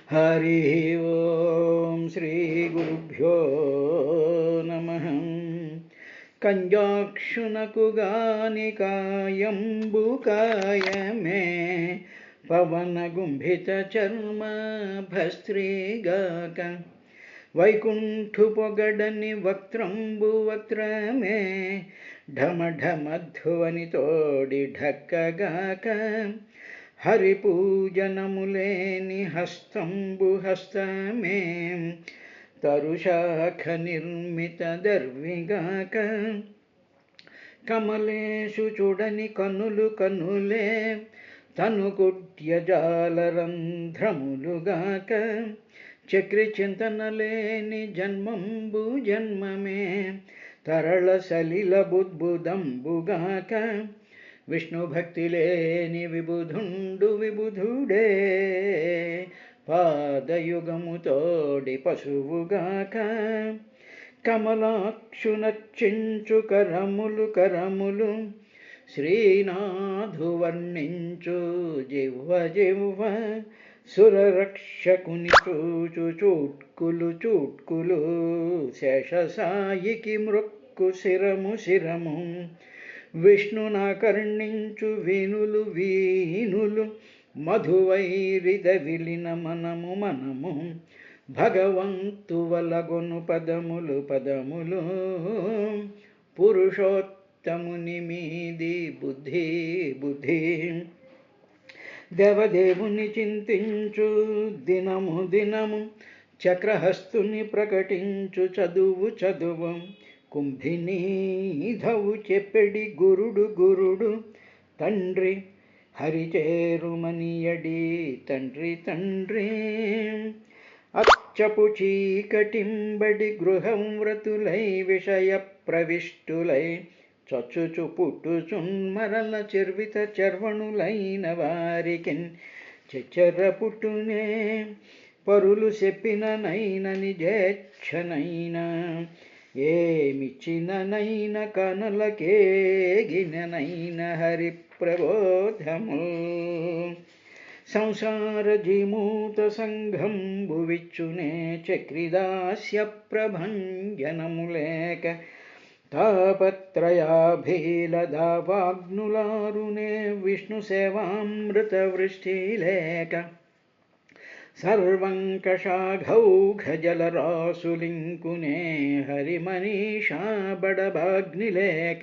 హరి ఓం శ్రీ గురుభ్యో నమః. కంజాక్షునకు గాని కాయంబు కాయమే, పవన గుంభిత చర్మ భస్త్రీగాక, వైకుంఠు పొగడని వక్త్రంబు వక్త్రమే, ఢమఢమధ్వని తోడి ఢక్కగాక, హరిపూజనములేని హస్తంబు హస్తమే, తరుశాఖ నిర్మిత దర్విగాక, కమలేషు చూడని కనులు కనులే, తనుకుట్యజాలరంధ్రములుగాక, చక్రి చింతనలేని జన్మంబు జన్మమే, తరళ సలిల బుద్బుదంబుగాక, విష్ణు భక్తి లేని విబుధుండు విబుధుడే, పాదయుగము తోడి పశువుగాక, కమలాక్షునర్చించు కరములు కరములు, శ్రీనాథు వర్ణించు జివ్వ జివ్వ, సురరక్షకుని చూచు చూట్కులు చూట్కులు, శేషసాయికి మృక్కు శిరము శిరము, విష్ణునాకర్ణించు వీనులు వీనులు, మధువైరిద విలిన మనము మనము, భగవంతు వలగొను పదములు పదములు, పురుషోత్తముని మీది బుద్ధి బుద్ధి, దేవదేవుని చింతించు దినము దినము, చక్రహస్తుని ప్రకటించు చదువు చదువు, కుంభినీధవు చెప్పెడి గురుడు గురుడు, తండ్రి హరిచేరుమనియడి తండ్రి తండ్రి, అచ్చపు చీకటింబడి గృహం వ్రతులై విషయ ప్రవిష్టులై, చచ్చుచు పుట్టుచున్మరల చెర్విత చర్వణులైన వారికిన్ చెచ్చర పుట్టునే, పరులు చెప్పిన నైన నిజేచ్ఛనైన, ఏమిచ్చిననైన కనలకేగిననైన హరి ప్రబోధము, సంసార జీమూత సంఘంబు విచ్చునే, చక్రిదాస్య ప్రభంజనము లేక, తాపత్రయాభీలదావాగ్నులారునే, విష్ణు సేవామృత వృష్టి లేక, సర్వంకషాఘౌఘజలరాసులింకునే, హరిమనీషా బడబాగ్ని లేక,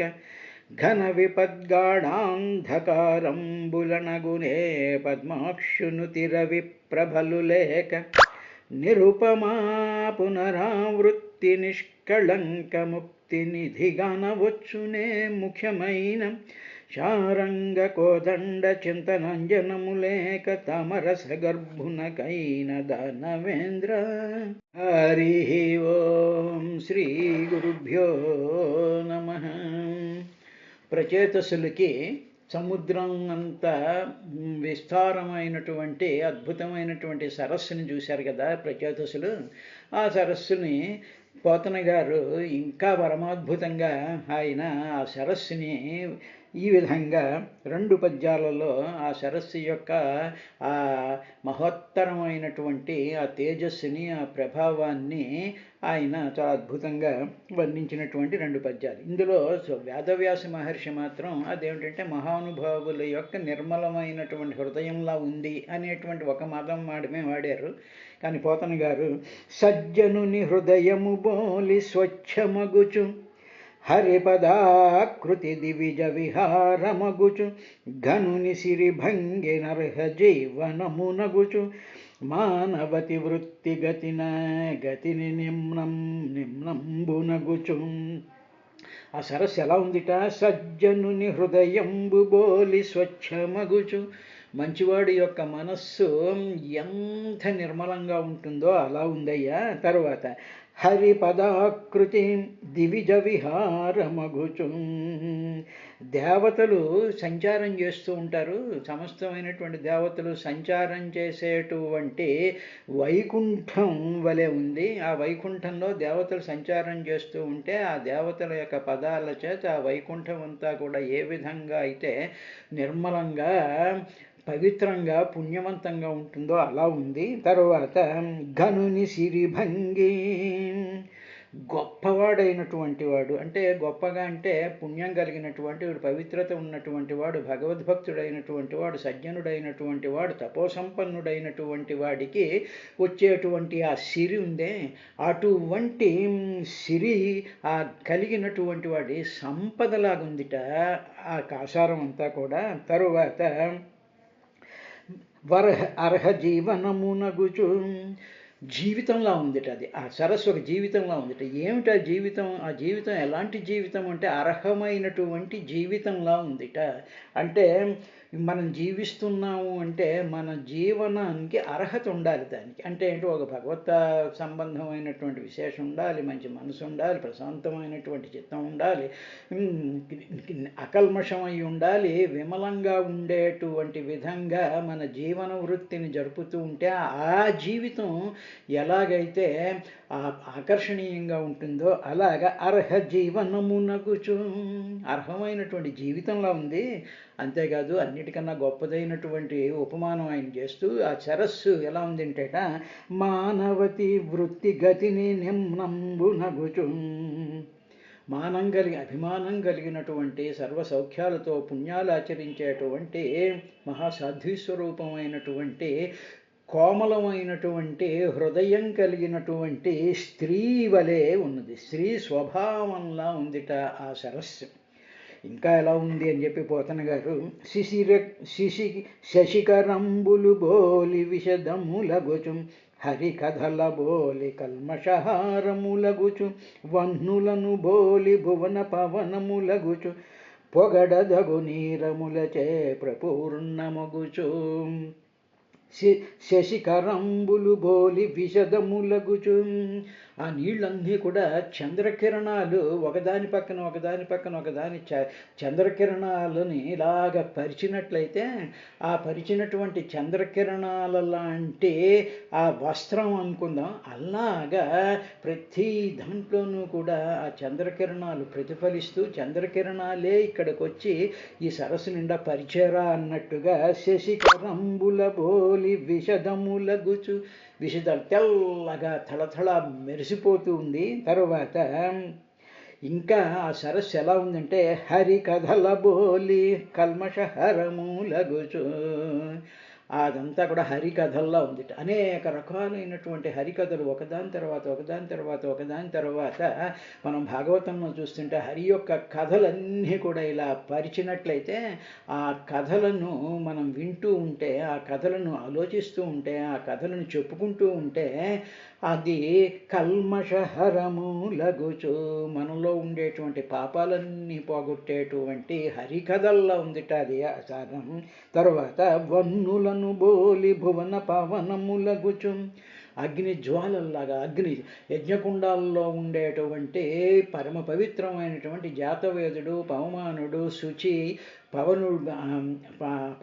ఘన విపద్గాఢాంధకారంబులనగునే, పద్మాక్షును తిరవిప్రభలు లేక, నిరుపమా పునరావృత్తి నిష్కళంక ముక్తి నిధిగానవచ్చునే, ముఖ్యమైన శారంగ కోదండ చింతనంజనము లేక, తమరస గర్భునకైన దానవేంద్ర. హరి ఓం శ్రీ గురుభ్యో నమః. ప్రచేతసులకి సముద్రం అంత విస్తారమైనటువంటి అద్భుతమైనటువంటి సరస్సుని చూశారు కదా ప్రచేతసులు. ఆ సరస్సుని పోతన గారు ఇంకా పరమాద్భుతంగా ఆయన ఆ సరస్సుని ఈ విధంగా 2 పద్యాలలో ఆ సరస్సు యొక్క ఆ మహోత్తరమైనటువంటి ఆ తేజస్సుని, ఆ ప్రభావాన్ని ఆయన చాలా అద్భుతంగా వర్ణించినటువంటి 2 పద్యాలు. ఇందులో వేదవ్యాస మహర్షి మాత్రం అదేమిటంటే మహానుభావుల యొక్క నిర్మలమైనటువంటి హృదయంలా ఉంది అనేటువంటి ఒక మతం మాడమే వాడారు. కానీ పోతన గారు సజ్జనుని హృదయము బోలి స్వచ్ఛమగుచు, హరిపదాకృతి దివిజ విహారమగుచు, ఘనుని సిరిభంగి నర్హ జీవనమునగుచు, మానవతి వృత్తి గతిని నిమ్నంబునగుచు. ఆ సరస్సు ఎలా ఉందిట? సజ్జనుని హృదయంబు బోలి స్వచ్ఛమగుచు, మంచివాడి యొక్క మనస్సు ఎంత నిర్మలంగా ఉంటుందో అలా ఉందయ్యా. తర్వాత హరిపదాకృతి దివిజ విహారమగుచు. దేవతలు సంచారం చేస్తూ ఉంటారు. సమస్తమైనటువంటి దేవతలు సంచారం చేసేటువంటి వైకుంఠం వలె ఉంది. ఆ వైకుంఠంలో దేవతలు సంచారం చేస్తూ ఉంటే ఆ దేవతల యొక్క పదాల చేత ఆ వైకుంఠం అంతా కూడా ఏ విధంగా అయితే నిర్మలంగా పవిత్రంగా పుణ్యవంతంగా ఉంటుందో అలా ఉంది. తరువాత ఘనుని సిరిభంగి, గొప్పవాడైనటువంటి వాడు, అంటే గొప్పగా అంటే పుణ్యం కలిగినటువంటి వాడు, పవిత్రత ఉన్నటువంటి వాడు, భగవద్భక్తుడైనటువంటి వాడు, సజ్జనుడైనటువంటి వాడు, తపోసంపన్నుడైనటువంటి వాడికి వచ్చేటువంటి ఆ సిరి ఉందే, అటువంటి సిరి ఆ కలిగినటువంటి వాడి సంపదలాగుందిట ఆ కాసారం అంతా కూడా. తరువాత అర్హ జీవనమునగుచు, జీవితంలా ఉందిట అది. ఆ సరస్సు ఒక జీవితంలా ఉందిట. ఏమిటి ఆ జీవితం? ఆ జీవితం ఎలాంటి జీవితం అంటే అర్హమైనటువంటి జీవితంలా ఉందిట. అంటే మనం జీవిస్తున్నాము అంటే మన జీవనానికి అర్హత ఉండాలి దానికి. అంటే ఏంటో ఒక భగవత్ సంబంధమైనటువంటి విశేషం ఉండాలి, మంచి మనసు ఉండాలి, ప్రశాంతమైనటువంటి చిత్తం ఉండాలి, అకల్మషమై ఉండాలి, విమలంగా ఉండేటువంటి విధంగా మన జీవన వృత్తిని జరుపుతూ ఉంటే ఆ జీవితం ఎలాగైతే ఆకర్షణీయంగా ఉంటుందో అలాగా అర్హ జీవనమునగుచు, అర్హమైనటువంటి జీవితంలా ఉంది. అంతేకాదు అన్నిటికన్నా గొప్పదైనటువంటి ఉపమానం ఆయన చేస్తూ ఆ సరస్సు ఎలా ఉందంటేట, మానవతి వృత్తి గతిని నిమ్నంబునగుచు, అభిమానం కలిగినటువంటి సర్వ సౌఖ్యాలతో పుణ్యాలు ఆచరించేటువంటి మహాసాధ్వీస్వరూపమైనటువంటి కోమలమైనటువంటి హృదయం కలిగినటువంటి స్త్రీ వలె ఉన్నది. స్త్రీ స్వభావంలా ఉందిట ఆ సరస్సు. ఇంకా ఎలా ఉంది అని చెప్పి పోతన గారు, శశికరంబులు బోలి విషదములగుచు, హరికథల బోలి కల్మషహారములగుచు, వహ్నులను బోలి భువన పవనములగుచు, పొగడదగు నీరములచే ప్రపూర్ణమగుచు. శశికరంబులు బోలి విషదములగుచు, ఆ నీళ్ళన్నీ కూడా చంద్రకిరణాలు ఒకదాని పక్కన ఒకదాని చంద్రకిరణాలని ఇలాగ పరిచినట్లయితే ఆ పరిచినటువంటి చంద్రకిరణాల లాంటి ఆ వస్త్రం అనుకుందాం, అలాగా ప్రతి దాంట్లోనూ కూడా ఆ చంద్రకిరణాలు ప్రతిఫలిస్తూ చంద్రకిరణాలే ఇక్కడికి వచ్చి ఈ సరస్సు నిండా పరిచేరా అన్నట్టుగా శశికరంబుల బోలి విషదములగుచు, విషదాలు తెల్లగా తళతళ మెరిసిపోతూ ఉంది. తరువాత ఇంకా ఆ సరస్సు ఎలా ఉందంటే, హరికథల బోలి కల్మషహరములగుచు, అదంతా కూడా హరికథల్లా ఉంది. అనేక రకాలైనటువంటి హరికథలు ఒకదాని తర్వాత మనం భాగవతంలో చూస్తుంటే హరి యొక్క కథలన్నీ కూడా ఇలా పరిచినట్లయితే ఆ కథలను మనం వింటూ ఉంటే, ఆ కథలను ఆలోచిస్తూ ఉంటే, ఆ కథలను చెప్పుకుంటూ ఉంటే అది కల్మషహరములగుచు, మనలో ఉండేటువంటి పాపాలన్నీ పోగొట్టేటువంటి హరికథల్లా ఉందిట అది ఆచారం. తరువాత వన్నులను బోలి భువన పవనములగుచు, అగ్ని జ్వాలల్లాగా అగ్ని యజ్ఞకుండాల్లో ఉండేటువంటి పరమ పవిత్రమైనటువంటి జాతవేదుడు, పవమానుడు, శుచి,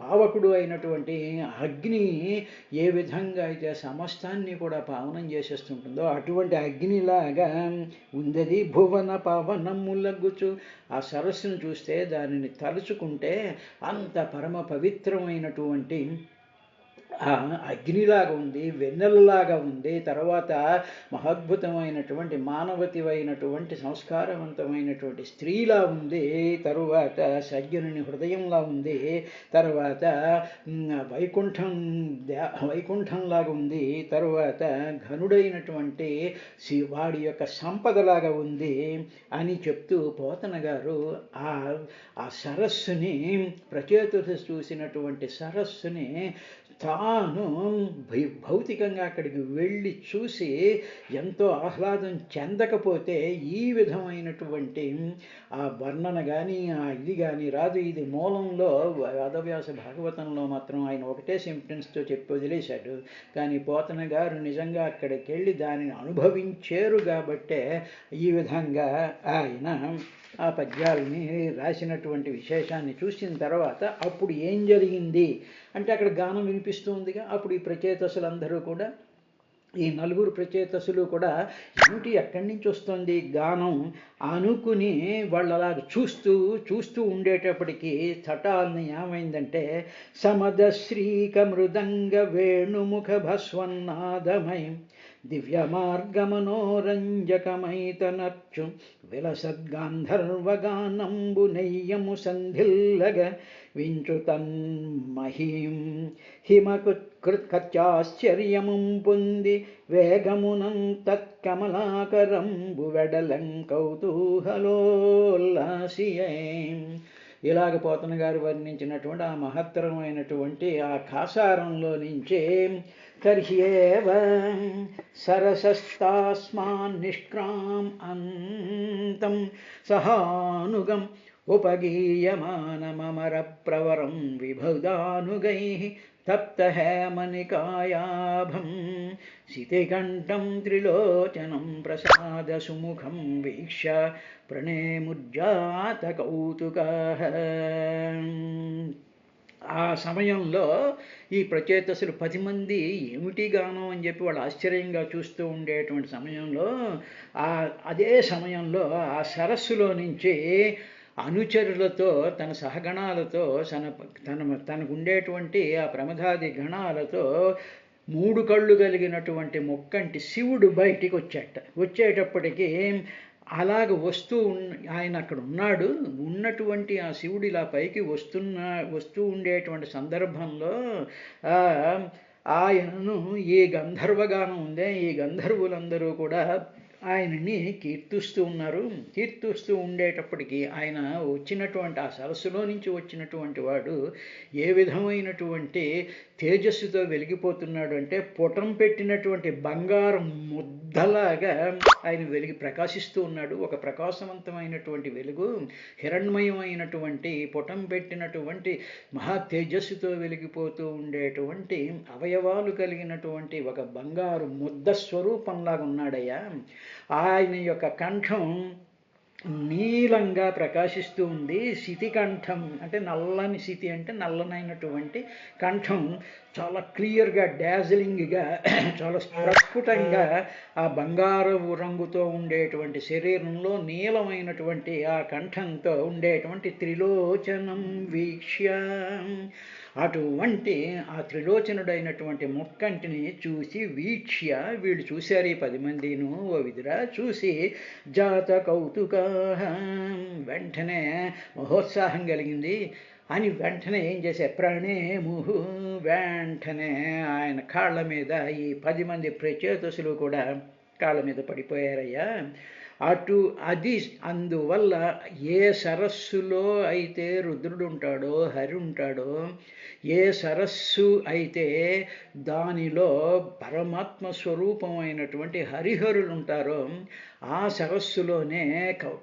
పావకుడు అయినటువంటి అగ్ని ఏ విధంగా అయితే సమస్తాన్ని కూడా పావనం చేసేస్తుంటుందో అటువంటి అగ్నిలాగా ఉందది. భువన పవనములగుచు, ఆ సరస్సును చూస్తే దానిని తలుచుకుంటే అంత పరమ పవిత్రమైనటువంటి అగ్నిలాగా ఉంది, వెన్నెలలాగా ఉంది. తర్వాత మహాద్భుతమైనటువంటి మానవతివైనటువంటి సంస్కారవంతమైనటువంటి స్త్రీలా ఉంది. తరువాత సజ్జనుని హృదయంలా ఉంది. తర్వాత వైకుంఠంలాగా ఉంది. తరువాత ఘనుడైనటువంటి వాడి యొక్క సంపదలాగా ఉంది అని చెప్తూ పోతన గారు ఆ సరస్సుని ప్రచేతుడు చూసినటువంటి సరస్సుని తాను భౌతికంగా అక్కడికి వెళ్ళి చూసి ఎంతో ఆహ్లాదం చెందకపోతే ఈ విధమైనటువంటి ఆ వర్ణన కానీ ఆ ఇది కానీ రాదు. ఇది మూలంలో వేదవ్యాస భాగవతంలో మాత్రం ఆయన ఒకటే సెంటెన్స్తో చెప్పి వదిలేశాడు. కానీ పోతన గారు నిజంగా అక్కడికి వెళ్ళి దానిని అనుభవించారు కాబట్టే ఈ విధంగా ఆయన ఆ పద్యాలని రాసినటువంటి విశేషాన్ని చూసిన తర్వాత అప్పుడు ఏం జరిగింది అంటే అక్కడ గానం వినిపిస్తూ ఉందిగా. అప్పుడు ఈ ప్రచేతసులందరూ కూడా, ఈ నలుగురు ప్రచేతసులు కూడా ఏమిటి ఎక్కడి నుంచి వస్తుంది గానం అనుకుని వాళ్ళు అలా చూస్తూ ఉండేటప్పటికీ తటాల్ని ఏమైందంటే సమదశ్రీక మృదంగ వేణుముఖ భస్వన్నాదమయం దివ్య మార్గమనోరంజకమైతనర్చు విలసద్గాంధర్వగానంబు నెయ్యము సంధిల్లగ వించుతన్మహీం హిమకృత్కత్యాశ్చర్యముం పొంది వేగమునం తత్కమలాకరంబు వెడలం కౌతూహలోల్లాసియేం. ఇలాగ పోతన గారు వర్ణించినటువంటి ఆ మహత్తరమైనటువంటి ఆ కాసారంలో నుంచే తర్హ్యేవ సరసస్తాస్మాన్ నిష్క్రాం అంతం సహానుగం ఉపగీయమానమర ప్రవరం విభుదానుగైః తప్తహేమనికాయాభం శితికంఠం త్రిలోచనం ప్రసాదసుముఖం వీక్ష్య ప్రణేముజ్జాత కౌతుకః. ఆ సమయంలో ఈ ప్రచేతసులు 10 మంది ఏమిటి గానం అని చెప్పి వాళ్ళు ఆశ్చర్యంగా చూస్తూ ఉండేటువంటి సమయంలో అదే సమయంలో ఆ సరస్సులో నుంచి అనుచరులతో తన సహగణాలతో తనకు ఉండేటువంటి ఆ ప్రమదాది గణాలతో 3 కళ్ళు కలిగినటువంటి ముక్కంటి శివుడు బయటికి వచ్చేటప్పటికి అలాగ ఆయన అక్కడ ఉన్నటువంటి ఆ శివుడు ఇలా పైకి వస్తూ ఉండేటువంటి సందర్భంలో ఆయనను ఈ గంధర్వగానం ఉందే ఈ గంధర్వులందరూ కూడా ఆయనని కీర్తిస్తూ ఉండేటప్పటికీ ఆయన వచ్చినటువంటి ఆ సరస్సులో నుంచి వచ్చినటువంటి వాడు ఏ విధమైనటువంటి తేజస్సుతో వెలిగిపోతున్నాడు అంటే పుటం పెట్టినటువంటి బంగారం ముద్దలాగా ఆయన ప్రకాశిస్తూ ఉన్నాడు. ఒక ప్రకాశవంతమైనటువంటి వెలుగు, హిరణ్మయమైనటువంటి పుటం పెట్టినటువంటి మహా తేజస్సుతో వెలిగిపోతూ ఉండేటువంటి అవయవాలు కలిగినటువంటి ఒక బంగారు ముద్ద స్వరూపంలాగా ఉన్నాడయ్యా. ఆయన యొక్క కంఠం నీలంగా ప్రకాశిస్తూ ఉంది. శితికంఠం అంటే నల్లని శితి అంటే నల్లనైనటువంటి కంఠం చాలా క్లియర్గా డాజిలింగ్గా చాలా ప్రస్ఫుటంగా ఆ బంగారు రంగుతో ఉండేటువంటి శరీరంలో నీలమైనటువంటి ఆ కంఠంతో ఉండేటువంటి త్రిలోచనం వీక్ష్య అటువంటి ఆ త్రిలోచనుడైనటువంటి ముక్కంటిని చూసి వీక్ష్య వీళ్ళు చూశారు ఈ 10 మందిను ఓ విదురా చూసి జాత కౌతుక వెంటనే మహోత్సాహం కలిగింది అని వెంటనే ఏం చేశారు ప్రణేముహు వెంటనే ఆయన కాళ్ళ మీద ఈ 10 మంది ప్రచేతసులు కూడా కాళ్ళ మీద పడిపోయారయ్యా. అందువల్ల ఏ సరస్సులో అయితే రుద్రుడు ఉంటాడో హరి ఉంటాడో ఏ సరస్సు అయితే దానిలో పరమాత్మ స్వరూపమైనటువంటి హరిహరులు ఉంటారో ఆ సరస్సులోనే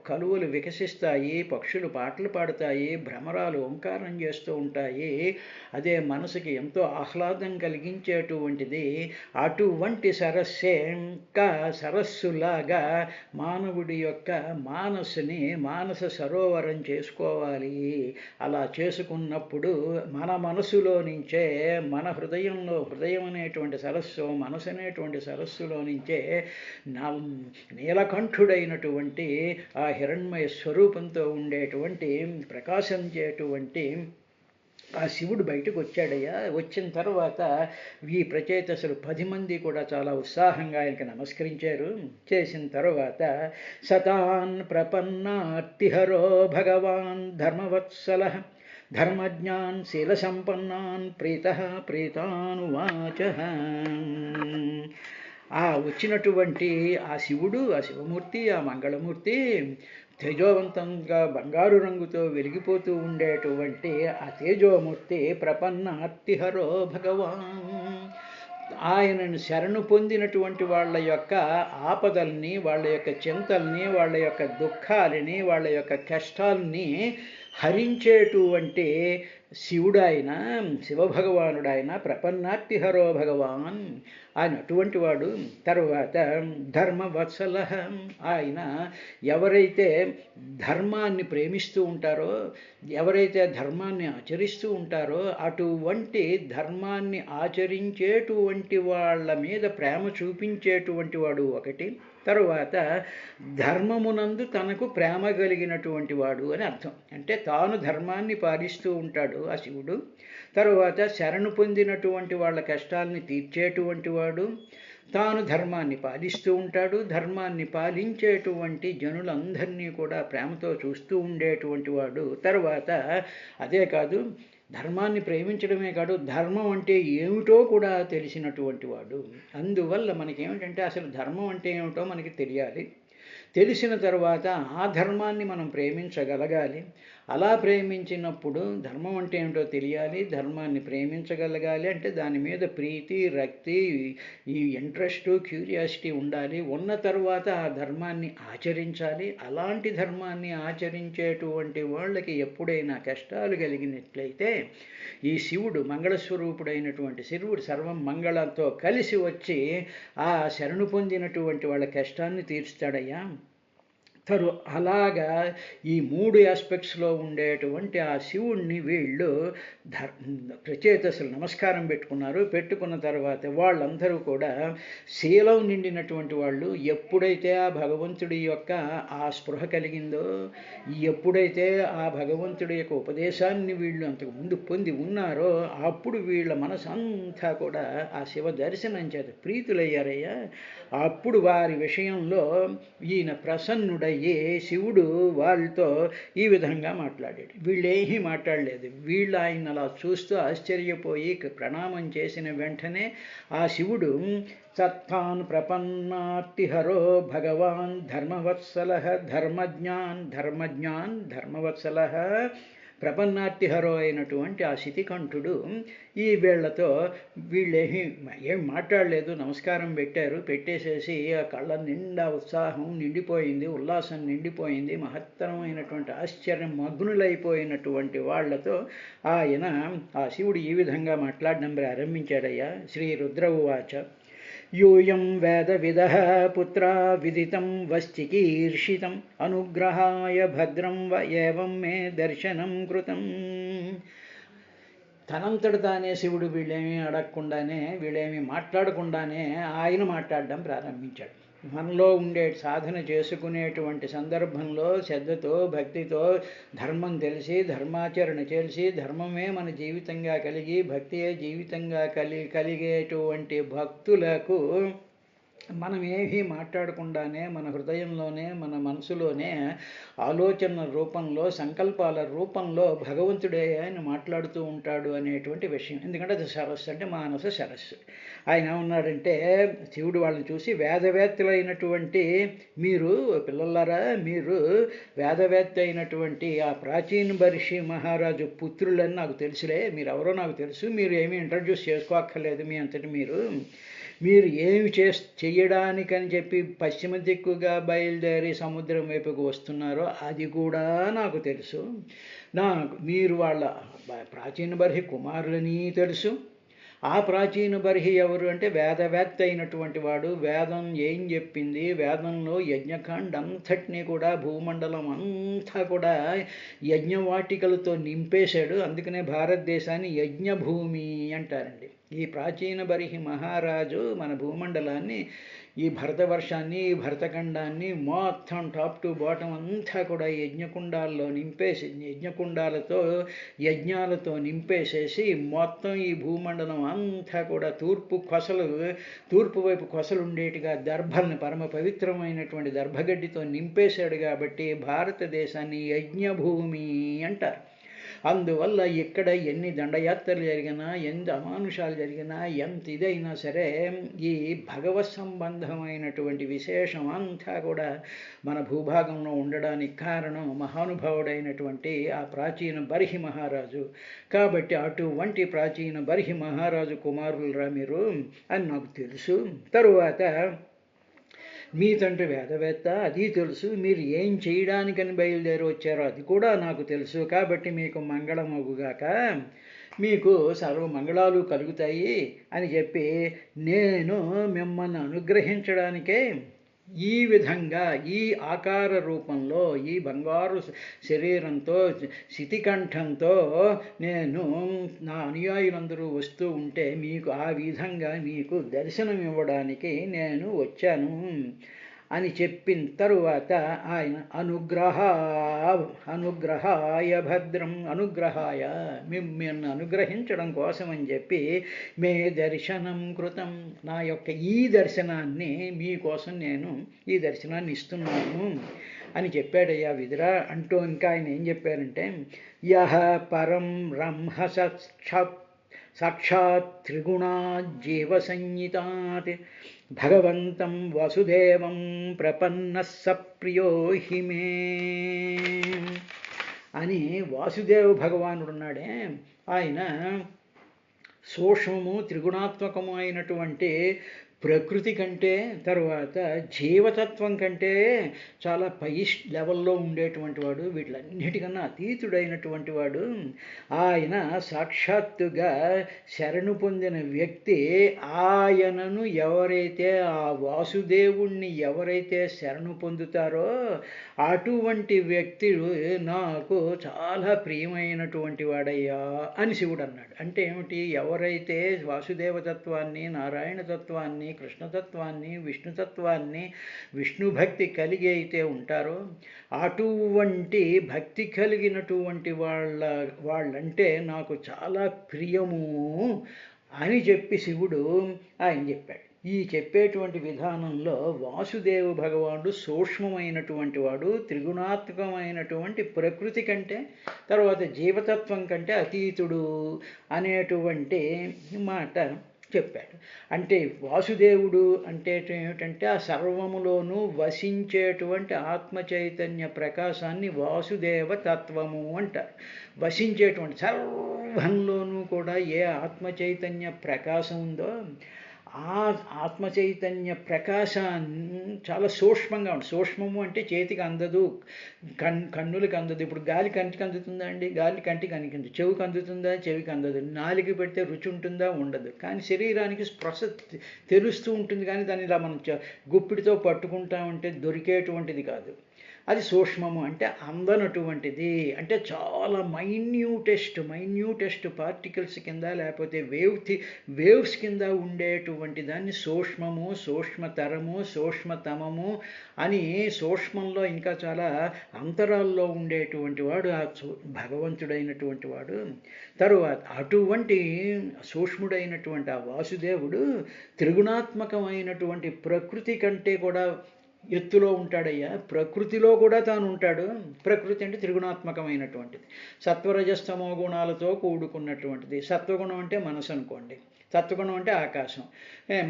కలువలు వికసిస్తాయి, పక్షులు పాటలు పాడతాయి, భ్రమరాలు ఓంకారం చేస్తూ ఉంటాయి. అదే మనసుకి ఎంతో ఆహ్లాదం కలిగించేటువంటిది. అటువంటి సరస్సే సరస్సులాగా మానవుడి యొక్క మానసుని మానస సరోవరం చేసుకోవాలి. అలా చేసుకున్నప్పుడు మన మనసులో నుంచే మన హృదయం అనేటువంటి సరస్సు మనసు అనేటువంటి సరస్సులో నుంచే నీలకంఠుడైనటువంటి ఆ హిరణ్మయ స్వరూపంతో ఉండేటువంటి ప్రకాశించేటువంటి ఆ శివుడు బయటకు వచ్చాడయ్యా. వచ్చిన తర్వాత ఈ ప్రచేతసులు 10 మంది కూడా చాలా ఉత్సాహంగా ఆయనకి నమస్కరించారు. చేసిన తర్వాత సతాన్ ప్రపన్నార్తిహరో భగవాన్ ధర్మవత్సల ధర్మజ్ఞాన్ శీల సంపన్నాన్ ప్రీతానువాచ. వచ్చినటువంటి ఆ శివుడు, ఆ శివమూర్తి, ఆ మంగళమూర్తి తేజోవంతంగా బంగారు రంగుతో వెలిగిపోతూ ఉండేటువంటి ఆ తేజోమూర్తి ప్రపన్నార్తిహరో భగవాన్. ఆయనను శరణు పొందినటువంటి వాళ్ళ యొక్క ఆపదల్ని, వాళ్ళ యొక్క చింతల్ని, వాళ్ళ యొక్క దుఃఖాలని, వాళ్ళ యొక్క కష్టాల్ని హరించేటువంటి శివుడు ఆయన, శివభగవానుడు ఆయన, ప్రపన్నార్తిహరో భగవాన్ ఆయన అటువంటి వాడు. తర్వాత ధర్మవత్సల, ఆయన ఎవరైతే ధర్మాన్ని ప్రేమిస్తూ ఉంటారో, ఎవరైతే ధర్మాన్ని ఆచరిస్తూ ఉంటారో అటువంటి ధర్మాన్ని ఆచరించేటువంటి వాళ్ళ మీద ప్రేమ చూపించేటువంటి వాడు ఒకటి. తరువాత ధర్మమునందు తనకు ప్రేమ కలిగినటువంటి వాడు అని అర్థం. అంటే తాను ధర్మాన్ని పాలిస్తూ ఉంటాడు ఆ శివుడు. తరువాత శరణు పొందినటువంటి వాళ్ళ కష్టాలని తీర్చేటువంటి వాడు, తాను ధర్మాన్ని పాలిస్తూ ఉంటాడు, ధర్మాన్ని పాలించేటువంటి జనులందరినీ కూడా ప్రేమతో చూస్తూ ఉండేటువంటి వాడు. తరువాత అదే కాదు, ధర్మాన్ని ప్రేమించడమే కాదు, ధర్మం అంటే ఏమిటో కూడా తెలిసినటువంటి వాడు. అందువల్ల మనకేమిటంటే అసలు ధర్మం అంటే ఏమిటో మనకి తెలియాలి. తెలిసిన తర్వాత ఆ ధర్మాన్ని మనం ప్రేమించగలగాలి. అలా ప్రేమించినప్పుడు ధర్మం అంటే ఏమిటో తెలియాలి, ధర్మాన్ని ప్రేమించగలగాలి. అంటే దాని మీద ప్రీతి, రక్తి, ఈ ఇంట్రెస్ట్, క్యూరియాసిటీ ఉండాలి. ఉన్న తర్వాత ఆ ధర్మాన్ని ఆచరించాలి. అలాంటి ధర్మాన్ని ఆచరించేటువంటి వాళ్ళకి ఎప్పుడైనా కష్టాలు కలిగినట్లయితే ఈ శివుడు, మంగళస్వరూపుడైనటువంటి శివుడు సర్వం మంగళంతో కలిసి వచ్చి ఆ శరణు పొందినటువంటి వాళ్ళ కష్టాన్ని తీర్చుతాడయ్యా. అలాగా ఈ 3 ఆస్పెక్ట్స్లో ఉండేటువంటి ఆ శివుణ్ణి వీళ్ళు ప్రచేతసులు నమస్కారం పెట్టుకున్నారు. పెట్టుకున్న తర్వాత వాళ్ళందరూ కూడా శీలం నిండినటువంటి వాళ్ళు. ఎప్పుడైతే ఆ భగవంతుడి యొక్క ఆ స్పృహ కలిగిందో, ఎప్పుడైతే ఆ భగవంతుడి యొక్క ఉపదేశాన్ని వీళ్ళు అంతకుముందు పొంది ఉన్నారో అప్పుడు వీళ్ళ మనసంతా కూడా ఆ శివ దర్శనం చేత ప్రీతులయ్యారయ్యా. అప్పుడు వారి విషయంలో ఈయన ప్రసన్నుడయ్యే శివుడు వాళ్ళతో ఈ విధంగా మాట్లాడాడు. వీళ్ళేమీ మాట్లాడలేదు. వీళ్ళు ఆయన అలా చూస్తూ ఆశ్చర్యపోయి ప్రణామం చేసిన వెంటనే ఆ శివుడు సత్తాన్ ప్రపన్నార్తిహరో భగవాన్ ధర్మవత్సల ధర్మవత్సల ప్రపన్నార్తిహరో అయినటువంటి ఆ శితికంఠుడు ఈ వీళ్లతో ఏం మాట్లాడలేదు, నమస్కారం పెట్టారు. పెట్టేసేసి ఆ కళ్ళ నిండా ఉత్సాహం నిండిపోయింది, ఉల్లాసం నిండిపోయింది. మహత్తరమైనటువంటి ఆశ్చర్యం మగ్నులైపోయినటువంటి వాళ్లతో ఆయన ఆ శివుడు ఈ విధంగా మాట్లాడడం ప్రారంభించాడయ్యా. శ్రీ రుద్ర ఉవాచ యూయం వేదవిదః పుత్రా విదితం వశ్చికీర్షితం అనుగ్రహాయ భద్రం వ ఏవం మే దర్శనం కృతం. తనంతట తానే శివుడు వీళ్ళేమీ అడగకుండానే, వీళ్ళేమీ మాట్లాడకుండానే ఆయన మాట్లాడడం ప్రారంభించాడు. మనలో ఉండే సాధన చేసుకునేటువంటి సందర్భంలో శ్రద్ధతో, భక్తితో, ధర్మం తెలిసి, ధర్మాచరణ చేసి, ధర్మమే మన జీవితంగా కలిగి, భక్తియే జీవితంగా కలిగేటువంటి భక్తులకు మనం ఏమీ మాట్లాడకుండానే మన హృదయంలోనే, మన మనసులోనే ఆలోచన రూపంలో, సంకల్పాల రూపంలో భగవంతుడే ఆయన మాట్లాడుతూ ఉంటాడు అనేటువంటి విషయం. ఎందుకంటే అది సరస్సు, అంటే మానస సరస్సు. ఆయన ఏమన్నాడంటే శివుడు వాళ్ళని చూసి, వేదవేత్తలైనటువంటి మీరు పిల్లలారా, మీరు వేదవేత్త అయినటువంటి ఆ ప్రాచీన బర్షి మహారాజు పుత్రులని నాకు తెలుసులే, మీరు ఎవరో నాకు తెలుసు, మీరు ఏమీ ఇంట్రడ్యూస్ చేసుకోక్కర్లేదు. మీ అంతటి మీరు ఏమి చెయ్యడానికని చెప్పి పశ్చిమ దిక్కుగా బయలుదేరి సముద్రం వైపుకు వస్తున్నారో అది కూడా నాకు తెలుసు. మీరు వాళ్ళ ప్రాచీన బర్హి కుమారులని తెలుసు. ఆ ప్రాచీన బర్హి ఎవరు అంటే వేదవేత్త అయినటువంటి వాడు. వేదం ఏం చెప్పింది, వేదంలో యజ్ఞకాండ అంతటినీ కూడా, భూమండలం అంతా కూడా యజ్ఞవాటికలతో నింపేశాడు. అందుకనే భారతదేశాన్ని యజ్ఞభూమి అంటారండి. ఈ ప్రాచీన బర్హి మహారాజు మన భూమండలాన్ని, ఈ భరతవర్షాన్ని, ఈ భరతఖండాన్ని మొత్తం టాప్ టు బాటం అంతా కూడా యజ్ఞకుండాల్లో నింపేసి, యజ్ఞకుండాలతో, యజ్ఞాలతో నింపేసేసి మొత్తం ఈ భూమండలం అంతా కూడా తూర్పు వైపు కొసలు ఉండేట్టుగా దర్భల్ని, పరమ పవిత్రమైనటువంటి దర్భగడ్డితో నింపేశాడు. కాబట్టి భారతదేశాన్ని యజ్ఞభూమి అంటారు. అందువల్ల ఇక్కడ ఎన్ని దండయాత్రలు జరిగినా, ఎంత అమానుషాలు జరిగినా, ఎంత ఇదైనా సరే ఈ భగవత్ సంబంధమైనటువంటి విశేషం అంతా కూడా మన భూభాగంలో ఉండడానికి కారణం మహానుభావుడైనటువంటి ఆ ప్రాచీన బర్హి మహారాజు. కాబట్టి అటువంటి ప్రాచీన బర్హి మహారాజు కుమారులరా మీరు అని నాకు తెలుసు. తరువాత మీ తండ్రి వేదవేత్త, అది తెలుసు. మీరు ఏం చేయడానికని బయలుదేరి వచ్చారో అది కూడా నాకు తెలుసు. కాబట్టి మీకు మంగళమగుగాక, మీకు సర్వమంగళాలు కలుగుతాయి అని చెప్పి నేను మిమ్మల్ని అనుగ్రహించడానికే ఈ విధంగా ఈ ఆకార రూపంలో ఈ బంగారు శరీరంతో శితికంఠంతో నేను నా అనుయాయులందరూ వస్తూ ఉంటే మీకు ఆ విధంగా మీకు దర్శనం ఇవ్వడానికి నేను వచ్చాను అని చెప్పిన తరువాత ఆయన అనుగ్రహాయ భద్రం, అనుగ్రహాయ మిమ్మల్ని అనుగ్రహించడం కోసం అని చెప్పి మే దర్శనం కృతం, నా యొక్క ఈ దర్శనాన్ని మీకోసం నేను ఈ దర్శనాన్ని ఇస్తున్నాను అని చెప్పాడయ్యా విదుర. అంటూ ఇంకా ఆయన ఏం చెప్పారంటే యహ పరం బ్రహ్మ సాక్షాత్ త్రిగుణాజ్జీవ సంహితాత్ భగవంతం వసుదేవం ప్రపన్నః సప్రియో హి మే అని వాసుదేవ భగవానుడు ఉన్నాడే, ఆయన సూక్ష్మము త్రిగుణాత్మకము అయినటువంటి ప్రకృతి కంటే, తరువాత జీవతత్వం కంటే చాలా పై లెవెల్లో ఉండేటువంటి వాడు, వీటిలన్నిటికన్నా అతీతుడైనటువంటి వాడు. ఆయన సాక్షాత్తుగా శరణు పొందిన వ్యక్తి, ఆయనను ఎవరైతే ఆ వాసుదేవుణ్ణి ఎవరైతే శరణు పొందుతారో అటువంటి వ్యక్తి నాకు చాలా ప్రియమైనటువంటి వాడయ్యా అని శివుడు అన్నాడు. అంటే ఏమిటి? ఎవరైతే వాసుదేవతత్వాన్ని, నారాయణ తత్వాన్ని, కృష్ణతత్వాన్ని, విష్ణుతత్వాన్ని, విష్ణు భక్తి కలిగి అయితే ఉంటారో అటువంటి భక్తి కలిగినటువంటి వాళ్ళంటే నాకు చాలా ప్రియము అని చెప్పి శివుడు ఆయన చెప్పాడు. ఈ చెప్పేటువంటి విధానంలో వాసుదేవ భగవానుడు సూక్ష్మమైనటువంటి వాడు, త్రిగుణాత్మకమైనటువంటి ప్రకృతి కంటే, తర్వాత జీవతత్వం కంటే అతీతుడు అనేటువంటి మాట చెప్పాడు. అంటే వాసుదేవుడు అంటే ఏమిటంటే ఆ సర్వములోనూ వసించేటువంటి ఆత్మ చైతన్య ప్రకాశాన్ని వాసుదేవ తత్వము అంటారు. వసించేటువంటి సర్వంలోనూ కూడా ఏ ఆత్మ చైతన్య ప్రకాశం ఉందో ఆ ఆత్మ చైతన్య ప్రకాశాన్ని చాలా సూక్ష్మంగా ఉంటుంది. సూక్ష్మము అంటే చేతికి అందదు, కన్నులకు అందదు. ఇప్పుడు గాలి కంటికి అందుతుందా అండి? గాలి కంటికి అందుతుంది. చెవికి అందుతుందా? చెవికి అందదు. నాలుగు పెడితే రుచి ఉంటుందా? ఉండదు. కానీ శరీరానికి స్పర్శ తెలుస్తూ ఉంటుంది, కానీ దాన్ని ఇలా మనం గుప్పిడితో పట్టుకుంటామంటే దొరికేటువంటిది కాదు. అది సూక్ష్మము అంటే అందనటువంటిది, అంటే చాలా మైన్యూటెస్ట్ పార్టికల్స్ కింద లేకపోతే వేవ్స్ కింద ఉండేటువంటి దాన్ని సూక్ష్మము, సూక్ష్మతరము, సూక్ష్మతమము అని సూక్ష్మంలో ఇంకా చాలా అంతరాల్లో ఉండేటువంటి వాడు ఆ భగవంతుడైనటువంటి వాడు. తరువాత అటువంటి సూక్ష్ముడైనటువంటి ఆ వాసుదేవుడు త్రిగుణాత్మకమైనటువంటి ప్రకృతి కంటే కూడా ఎత్తులో ఉంటాడయ్యా. ప్రకృతిలో కూడా తాను ఉంటాడు. ప్రకృతి అంటే త్రిగుణాత్మకమైనటువంటిది, సత్వరజస్తమో గుణాలతో కూడుకున్నటువంటిది. సత్వగుణం అంటే మనసు అనుకోండి, సత్వగుణం అంటే ఆకాశం.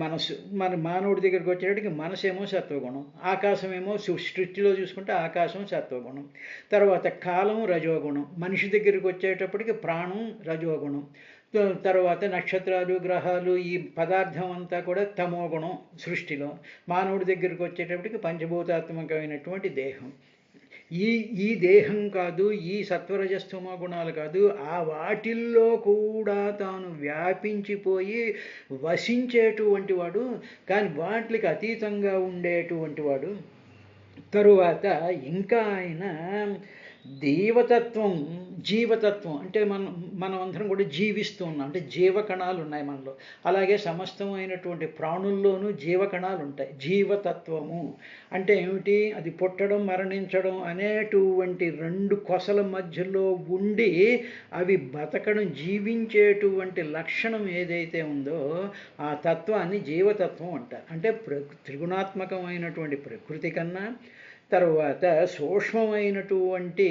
మనసు మన మానవుడి దగ్గరికి వచ్చేటప్పటికి మనసేమో సత్వగుణం, ఆకాశమేమో సృష్టిలో చూసుకుంటే ఆకాశం సత్వగుణం. తర్వాత కాలం రజోగుణం, మనిషి దగ్గరికి వచ్చేటప్పటికి ప్రాణం రజోగుణం. తర్వాత నక్షత్రాలు, గ్రహాలు, ఈ పదార్థం అంతా కూడా తమోగుణం సృష్టిలో. మానవుడి దగ్గరికి వచ్చేటప్పటికి పంచభూతాత్మకమైనటువంటి దేహం. ఈ దేహం కాదు, ఈ సత్వరజస్తమో గుణాలు కాదు, ఆ వాటిల్లో కూడా తాను వ్యాపించిపోయి వసించేటువంటి వాడు, కానీ వాటికి అతీతంగా ఉండేటువంటి వాడు. తరువాత ఇంకా ఆయన జీవతత్వం అంటే మనం అందరం కూడా జీవిస్తూ ఉన్నాం, అంటే జీవకణాలు ఉన్నాయి మనలో. అలాగే సమస్తమైనటువంటి ప్రాణుల్లోనూ జీవకణాలు ఉంటాయి. జీవతత్వము అంటే ఏమిటి? అది పుట్టడం, మరణించడం అనేటువంటి రెండు కొసల మధ్యలో ఉండి అవి బతకడం, జీవించేటువంటి లక్షణం ఏదైతే ఉందో ఆ తత్వాన్ని జీవతత్వం అంటారు. అంటే త్రిగుణాత్మకమైనటువంటి ప్రకృతి కన్నా, తరువాత సూక్ష్మమైనటువంటి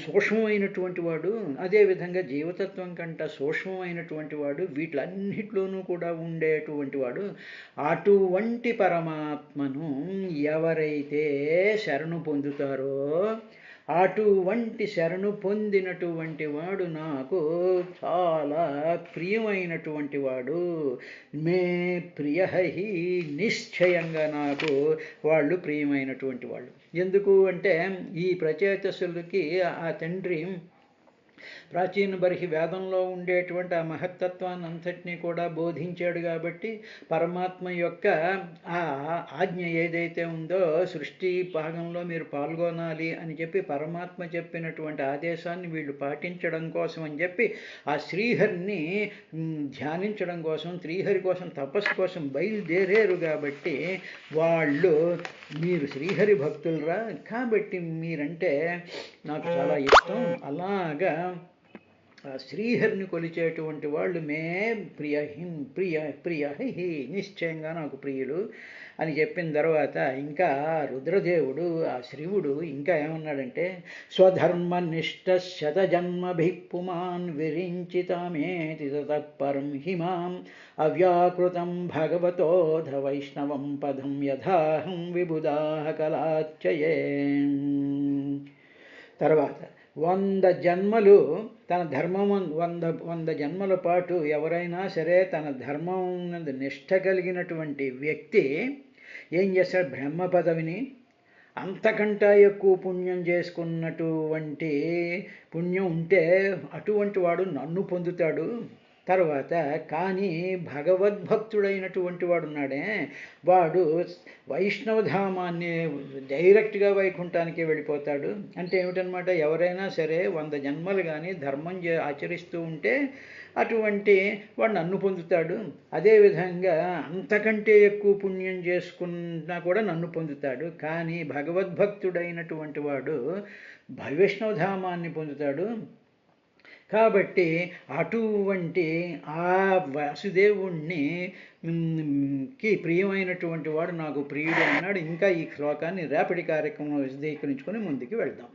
సూక్ష్మమైనటువంటి వాడు, అదేవిధంగా జీవతత్వం కంట సూక్ష్మమైనటువంటి వాడు, వీటిలన్నిటిలోనూ కూడా ఉండేటువంటి వాడు. అటువంటి పరమాత్మను ఎవరైతే శరణు పొందుతారో, అటువంటి శరణు పొందినటువంటి వాడు నాకు చాలా ప్రియమైనటువంటి వాడు. మే ప్రియహి, నిశ్చయంగా నాకు వాళ్ళు ప్రియమైనటువంటి వాళ్ళు. ఎందుకు అంటే ఈ ప్రచేతసులకి ఆ తండ్రి ప్రాచీన బర్హి వేదంలో ఉండేటువంటి ఆ మహత్తత్వాన్ని అంతటినీ కూడా బోధించాడు. కాబట్టి పరమాత్మ యొక్క ఆ ఆజ్ఞ ఏదైతే ఉందో, సృష్టి భాగంలో మీరు పాల్గొనాలి అని చెప్పి పరమాత్మ చెప్పినటువంటి ఆదేశాన్ని వీళ్ళు పాటించడం కోసం అని చెప్పి ఆ శ్రీహరిని ధ్యానించడం కోసం, శ్రీహరి కోసం, తపస్సు కోసం బయలుదేరారు. కాబట్టి వాళ్ళు మీరు శ్రీహరి భక్తులరా, కాబట్టి మీరంటే నాకు చాలా ఇష్టం. అలాగా శ్రీహరిని కొలిచేటువంటి వాళ్ళు మే ప్రియ నిశ్చయంగా నాకు ప్రియులు అని చెప్పిన తర్వాత ఇంకా రుద్రదేవుడు ఆ శివుడు ఇంకా ఏమన్నాడంటే, స్వధర్మనిష్ట శతజన్మభిపుమాన్ విరించితమేతి తత్పరం హిమాం అవ్యాకృతం భగవతోధ వైష్ణవం పదం యథాహం విబుధాః కలాచ్చయే. తర్వాత 100 జన్మలు తన ధర్మం 100 జన్మల పాటు ఎవరైనా సరే తన ధర్మం నిష్ట కలిగినటువంటి వ్యక్తి ఏం చేస్తాడు, బ్రహ్మ పదవిని అంతకంటే ఎక్కువ పుణ్యం చేసుకున్నటువంటి పుణ్యం ఉంటే అటువంటి వాడు నన్ను పొందుతాడు. తర్వాత కానీ భగవద్భక్తుడైనటువంటి వాడు ఉన్నాడే, వాడు వైష్ణవధామాన్ని డైరెక్ట్గా వైకుంఠానికి వెళ్ళిపోతాడు. అంటే ఏమిటనమాట, ఎవరైనా సరే 100 జన్మలు కానీ ధర్మం ఆచరిస్తూ ఉంటే అటువంటి వాడు నన్ను పొందుతాడు. అదేవిధంగా అంతకంటే ఎక్కువ పుణ్యం చేసుకున్నా కూడా నన్ను పొందుతాడు. కానీ భగవద్భక్తుడైనటువంటి వాడు వైష్ణవధామాన్ని పొందుతాడు. కాబట్టి అటువంటి ఆ వాసుదేవుణ్ణి కి ప్రియమైనటువంటి వాడు నాకు ప్రియుడు అన్నాడు. ఇంకా ఈ శ్లోకాన్ని రేపటి కార్యక్రమంలో విశదీకరించుకొని ముందుకు వెళ్దాం.